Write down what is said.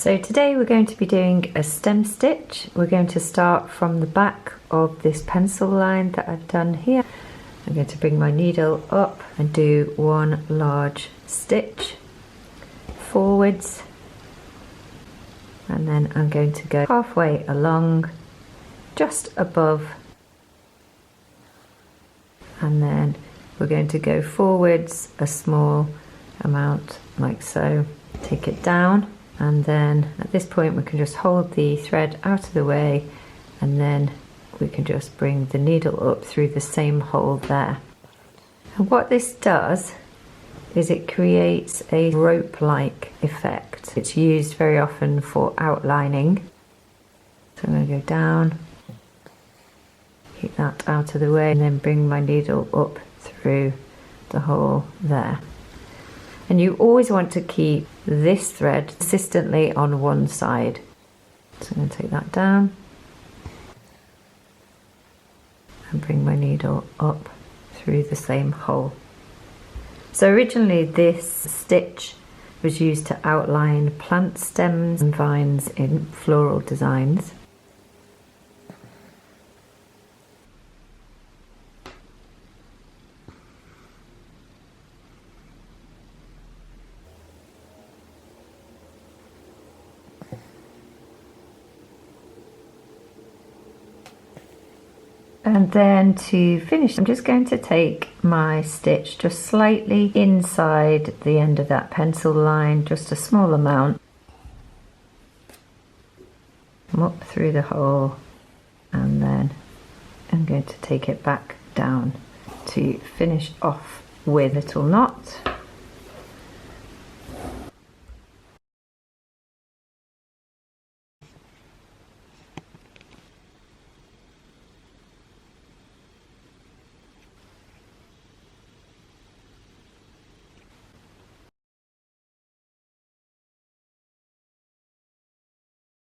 So today we're going to be doing a stem stitch. We're going to start from the back of this pencil line that I've done here. I'm going to bring my needle up and do one large stitch forwards, and then I'm going to go halfway along just above, and then we're going to go forwards a small amount like so, take it down, and then at this point we can just hold the thread out of the way, and then we can just bring the needle up through the same hole there. And what this does is it creates a rope-like effect. It's used very often for outlining. So I'm going to go down, keep that out of the way, and then bring my needle up through the hole there. And you always want to keep this thread consistently on one side. So I'm going to take that down and bring my needle up through the same hole. So originally this stitch was used to outline plant stems and vines in floral designs. And then to finish, I'm just going to take my stitch just slightly inside the end of that pencil line, just a small amount, up through the hole, and then I'm going to take it back down to finish off with a little knot.